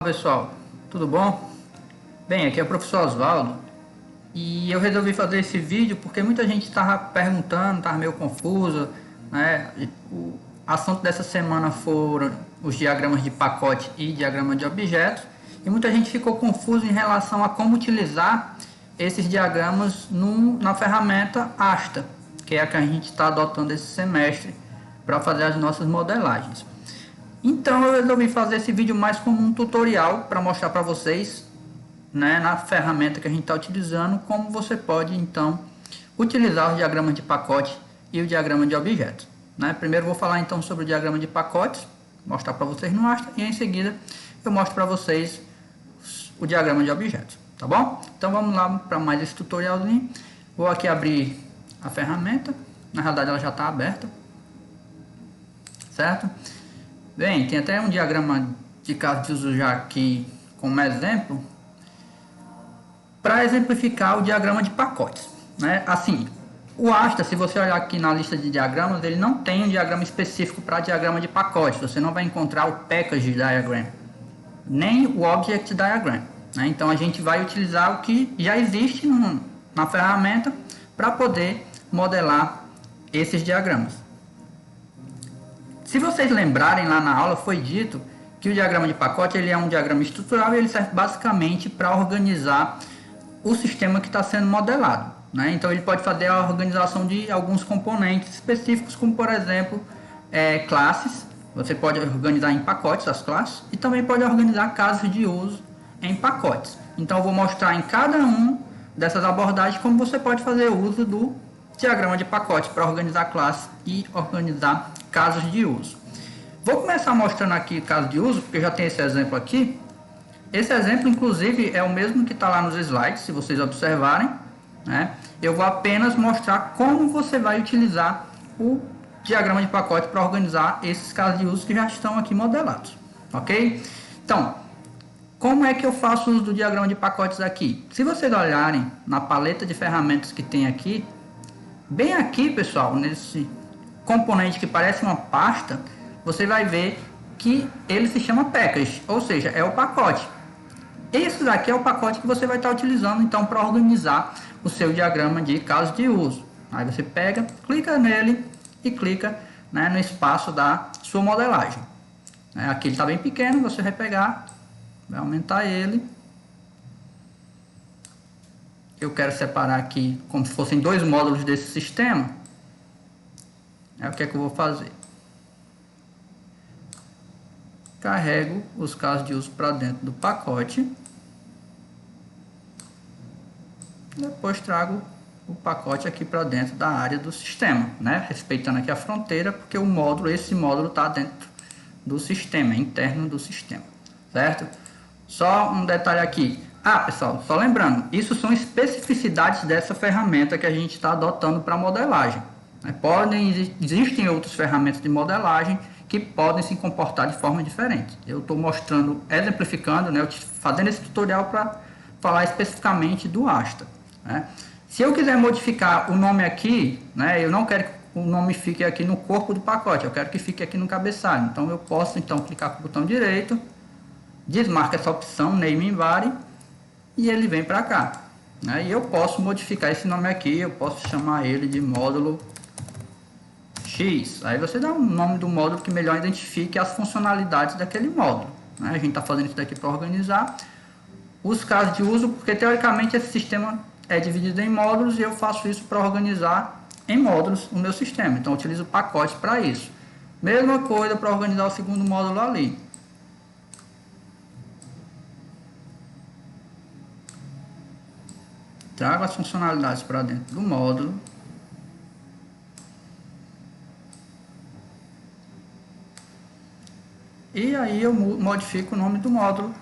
Pessoal, tudo bom? Bem, aqui é o professor Osvaldo e eu resolvi fazer esse vídeo porque muita gente estava perguntando, estava meio confusa, né? O assunto dessa semana foram os diagramas de pacote e diagrama de objetos e muita gente ficou confusa em relação a como utilizar esses diagramas na ferramenta Asta, que é a que a gente está adotando esse semestre para fazer as nossas modelagens. Então eu resolvi fazer esse vídeo mais como um tutorial para mostrar para vocês, né, na ferramenta que a gente está utilizando, como você pode então utilizar os diagramas de pacote e o diagrama de objetos. Né? Primeiro vou falar então sobre o diagrama de pacotes, mostrar para vocês no Asta, e em seguida eu mostro para vocês o diagrama de objetos, tá bom? Então vamos lá para mais esse tutorialzinho. Vou aqui abrir a ferramenta, na realidade ela já está aberta, certo? Bem, tem até um diagrama de caso de uso já aqui como exemplo, para exemplificar o diagrama de pacotes, né? Assim, o Asta, se você olhar aqui na lista de diagramas, ele não tem um diagrama específico para diagrama de pacotes. Você não vai encontrar o Package Diagram, nem o Object Diagram, né? Então a gente vai utilizar o que já existe na ferramenta para poder modelar esses diagramas. Se vocês lembrarem, lá na aula foi dito que o diagrama de pacote ele é um diagrama estrutural e ele serve basicamente para organizar o sistema que está sendo modelado, né? Então ele pode fazer a organização de alguns componentes específicos, como por exemplo classes. Você pode organizar em pacotes as classes e também pode organizar casos de uso em pacotes. Então eu vou mostrar em cada um dessas abordagens como você pode fazer uso do diagrama de pacote para organizar classes e organizar casos de uso. Vou começar mostrando aqui caso de uso, porque já tem esse exemplo aqui. Esse exemplo, inclusive, é o mesmo que está lá nos slides, se vocês observarem, né? Eu vou apenas mostrar como você vai utilizar o diagrama de pacote para organizar esses casos de uso que já estão aqui modelados, ok? Então, como é que eu faço uso do diagrama de pacotes aqui? Se vocês olharem na paleta de ferramentas que tem aqui, bem aqui, pessoal, nesse componente que parece uma pasta, você vai ver que ele se chama Package, ou seja, é o pacote. Esse daqui é o pacote que você vai estar utilizando então para organizar o seu diagrama de casos de uso. Aí você pega, clica nele e clica, né, no espaço da sua modelagem. Aqui ele está bem pequeno, você vai pegar, vai aumentar ele. Eu quero separar aqui como se fossem dois módulos desse sistema. O que é que eu vou fazer? Carrego os casos de uso para dentro do pacote. Depois trago o pacote aqui para dentro da área do sistema, né? Respeitando aqui a fronteira, porque esse módulo está dentro do sistema, interno do sistema, certo? Só um detalhe aqui. Pessoal, só lembrando, isso são especificidades dessa ferramenta que a gente está adotando para modelagem. Existem outras ferramentas de modelagem que podem se comportar de forma diferente. Eu estou mostrando, exemplificando, né, fazendo esse tutorial para falar especificamente do Asta, né? Se eu quiser modificar o nome aqui, né, eu não quero que o nome fique aqui no corpo do pacote, eu quero que fique aqui no cabeçalho. Então eu posso então clicar com o botão direito, desmarca essa opção Name in Body e ele vem para cá, né? E eu posso modificar esse nome aqui, eu posso chamar ele de módulo X. Aí você dá um nome do módulo que melhor identifique as funcionalidades daquele módulo, né? A gente está fazendo isso daqui para organizar os casos de uso, porque teoricamente esse sistema é dividido em módulos e eu faço isso para organizar em módulos o meu sistema. Então eu utilizo pacotes para isso. Mesma coisa para organizar o segundo módulo ali. Trago as funcionalidades para dentro do módulo. E aí eu modifico o nome do módulo.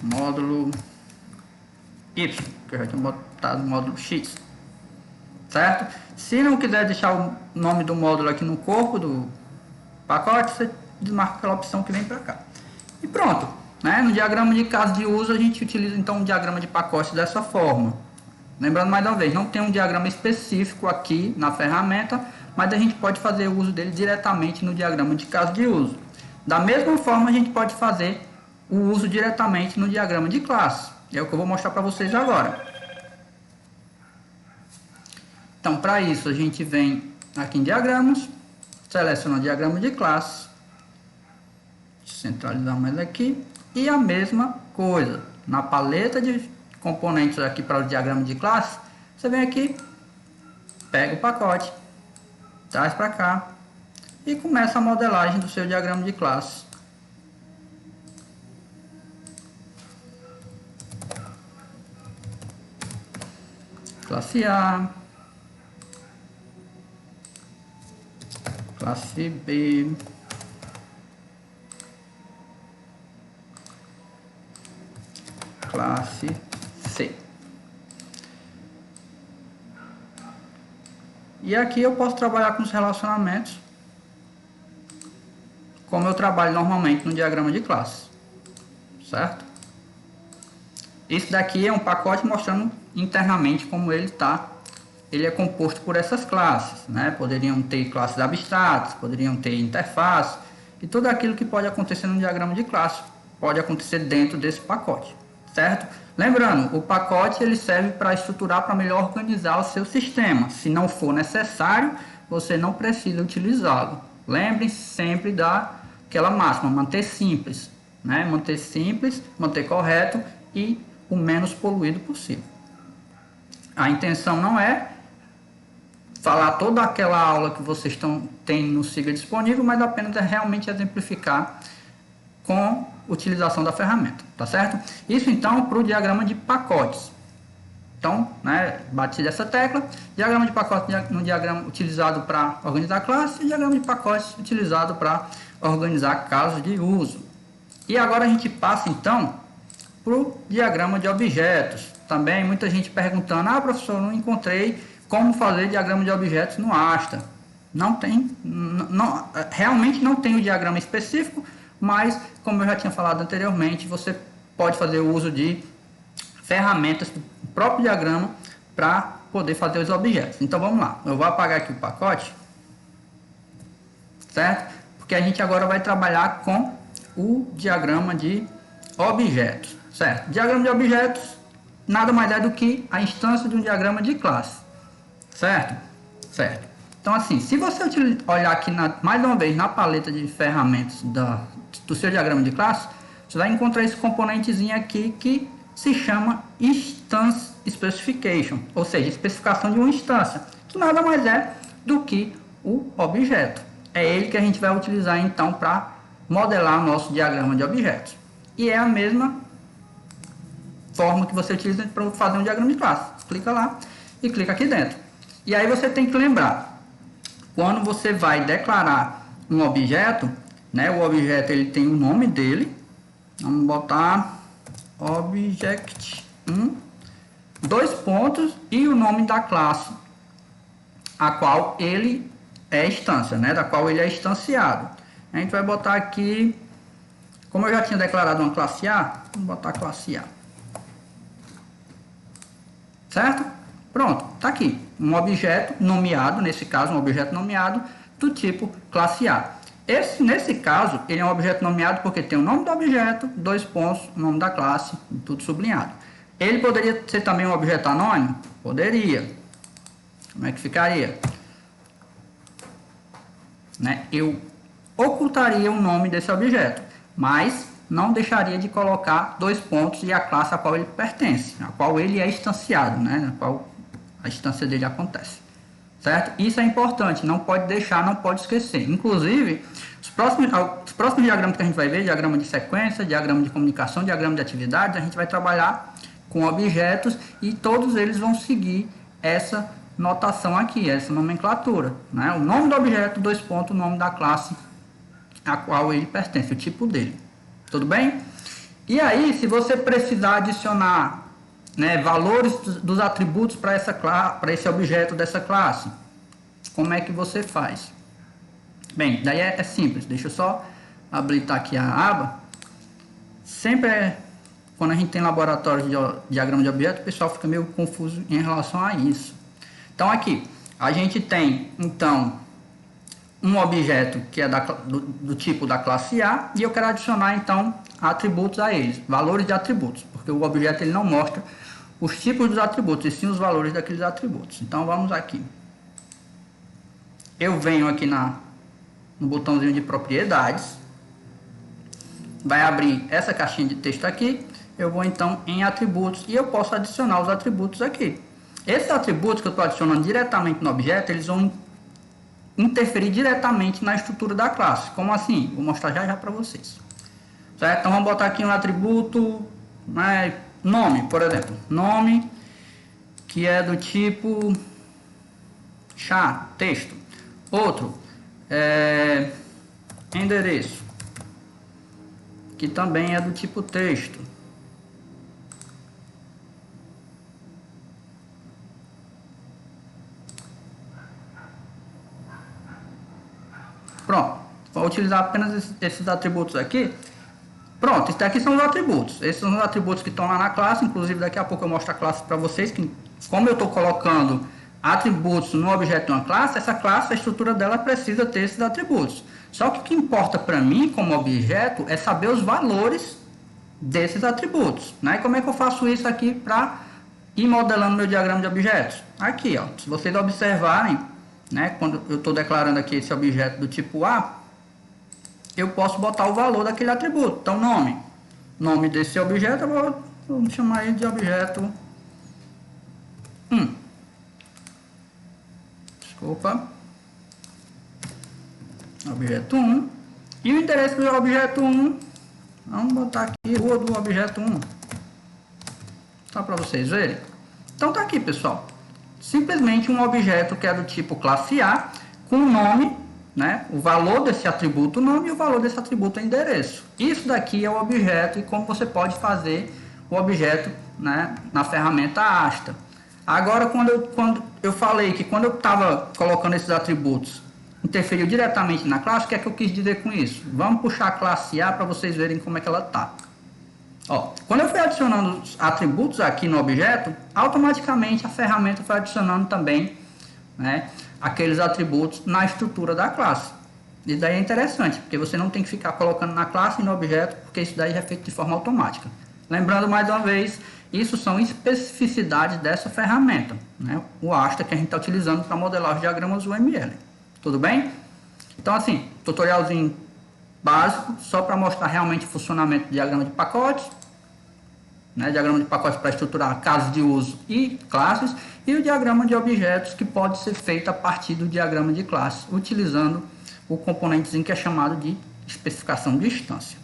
Módulo Y, que eu já tinha botado módulo X. Certo? Se não quiser deixar o nome do módulo aqui no corpo do pacote, você desmarca aquela opção que vem para cá. E pronto, né? No diagrama de caso de uso, a gente utiliza então um diagrama de pacote dessa forma. Lembrando mais uma vez, não tem um diagrama específico aqui na ferramenta, mas a gente pode fazer uso dele diretamente no diagrama de caso de uso. Da mesma forma, a gente pode fazer o uso diretamente no diagrama de classe. É o que eu vou mostrar para vocês agora. Então, para isso, a gente vem aqui em diagramas, seleciona o diagrama de classe, centralizar mais aqui, e a mesma coisa, na paleta de componentes aqui para o diagrama de classe, você vem aqui, pega o pacote, traz para cá e começa a modelagem do seu diagrama de classe. Classe A, classe B, classe C. E aqui eu posso trabalhar com os relacionamentos, como eu trabalho normalmente no diagrama de classe, certo? Esse daqui é um pacote mostrando internamente como ele está. Ele é composto por essas classes, né? Poderiam ter classes abstratas, poderiam ter interface, e tudo aquilo que pode acontecer no diagrama de classe pode acontecer dentro desse pacote, certo? Lembrando, o pacote ele serve para estruturar, para melhor organizar o seu sistema. Se não for necessário, você não precisa utilizá-lo. Lembre-se sempre daquela máxima, manter simples, né? Manter simples, manter correto e o menos poluído possível. A intenção não é falar toda aquela aula que vocês têm no SIGA disponível, mas apenas é realmente exemplificar com a utilização da ferramenta, tá certo? Isso então para o diagrama de pacotes. Então, né, bati dessa tecla, diagrama de pacote no diagrama utilizado para organizar classe e diagrama de pacotes utilizado para organizar casos de uso. E agora a gente passa então para o diagrama de objetos. Também muita gente perguntando, professor, não encontrei como fazer diagrama de objetos no Asta. Não tem, realmente não tem o diagrama específico, mas como eu já tinha falado anteriormente, você pode fazer o uso de ferramentas do próprio diagrama para poder fazer os objetos. Então vamos lá, eu vou apagar aqui o pacote, certo? Porque a gente agora vai trabalhar com o diagrama de objetos, certo? Diagrama de objetos nada mais é do que a instância de um diagrama de classe, certo? Certo. Então assim, se você olhar aqui mais uma vez na paleta de ferramentas do seu diagrama de classe, você vai encontrar esse componentezinho aqui que se chama Instance Specification, ou seja, especificação de uma instância, que nada mais é do que o objeto. É ele que a gente vai utilizar então para modelar o nosso diagrama de objetos. E é a mesma forma que você utiliza para fazer um diagrama de classe. Clica lá e clica aqui dentro. E aí você tem que lembrar, quando você vai declarar um objeto, né, o objeto ele tem o nome dele. Vamos botar object 1, 2 pontos e o nome da classe a qual ele é instância, né, da qual ele é instanciado. A gente vai botar aqui, como eu já tinha declarado uma classe A, vamos botar classe A. Certo? Pronto, tá aqui. Um objeto nomeado, nesse caso um objeto nomeado do tipo classe A. Nesse caso, ele é um objeto nomeado porque tem o nome do objeto, 2 pontos, o nome da classe, tudo sublinhado. Ele poderia ser também um objeto anônimo? Poderia. Como é que ficaria? Né? Eu ocultaria o nome desse objeto, mas não deixaria de colocar 2 pontos e a classe a qual ele pertence, a qual ele é instanciado, né? Na qual a instância dele acontece, certo? Isso é importante, não pode deixar, não pode esquecer. Inclusive, os próximos diagramas que a gente vai ver, diagrama de sequência, diagrama de comunicação, diagrama de atividades, a gente vai trabalhar com objetos e todos eles vão seguir essa notação aqui, essa nomenclatura, né? O nome do objeto, 2 pontos, o nome da classe a qual ele pertence, o tipo dele. Tudo bem? E aí, se você precisar adicionar, né, valores dos atributos para esse objeto dessa classe, como é que você faz? Bem, daí é simples. Deixa eu só habilitar aqui a aba. Sempre quando a gente tem laboratório de diagrama de objeto, o pessoal fica meio confuso em relação a isso. Então aqui, a gente tem, então, um objeto que é do tipo da classe A e eu quero adicionar então atributos a eles, valores de atributos, porque o objeto ele não mostra os tipos dos atributos, e sim os valores daqueles atributos. Então vamos aqui. Eu venho aqui no botãozinho de propriedades, vai abrir essa caixinha de texto aqui, eu vou então em atributos e eu posso adicionar os atributos aqui. Esses atributos que eu estou adicionando diretamente no objeto, eles vão interferir diretamente na estrutura da classe. Como assim? Vou mostrar já para vocês. Certo? Então vamos botar aqui um atributo, né, nome, por exemplo. Nome que é do tipo texto. Outro é endereço, que também é do tipo texto. Pronto, vou utilizar apenas esses atributos aqui. Pronto, esses aqui são os atributos. Esses são os atributos que estão lá na classe. Inclusive daqui a pouco eu mostro a classe para vocês. Que, como eu estou colocando atributos no objeto de uma classe, essa classe, a estrutura dela precisa ter esses atributos. Só que o que importa para mim como objeto é saber os valores desses atributos, né? Como é que eu faço isso aqui para ir modelando meu diagrama de objetos? Aqui, ó, se vocês observarem, né, quando eu estou declarando aqui esse objeto do tipo A, eu posso botar o valor daquele atributo. Então, nome desse objeto, vamos chamar ele de objeto 1. Desculpa. Objeto 1. E o endereço do objeto 1, vamos botar aqui rua do objeto 1. Só para vocês verem. Então tá aqui, pessoal. Simplesmente um objeto que é do tipo classe A, com o nome, né, o valor desse atributo nome e o valor desse atributo endereço. Isso daqui é o objeto e como você pode fazer o objeto, né, na ferramenta Asta. Agora, quando eu falei que quando eu estava colocando esses atributos, interferiu diretamente na classe, o que é que eu quis dizer com isso? Vamos puxar a classe A para vocês verem como é que ela está. Ó, quando eu fui adicionando os atributos aqui no objeto, automaticamente a ferramenta foi adicionando também, né, aqueles atributos na estrutura da classe. Isso daí é interessante, porque você não tem que ficar colocando na classe e no objeto, porque isso daí é feito de forma automática. Lembrando mais uma vez, isso são especificidades dessa ferramenta, né, o Asta que a gente está utilizando para modelar os diagramas UML. Tudo bem? Então assim, tutorialzinho básico, só para mostrar realmente o funcionamento do diagrama de pacotes, né, diagrama de pacotes para estruturar casos de uso e classes, e o diagrama de objetos que pode ser feito a partir do diagrama de classe, utilizando o componentezinho que é chamado de especificação de instância.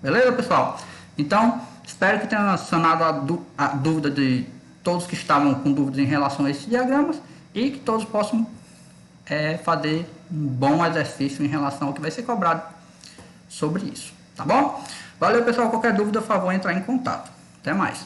Beleza, pessoal? Então, espero que tenha sanado a dúvida de todos que estavam com dúvidas em relação a esses diagramas e que todos possam fazer um bom exercício em relação ao que vai ser cobrado sobre isso, tá bom? Valeu, pessoal. Qualquer dúvida, por favor, entrar em contato. Até mais.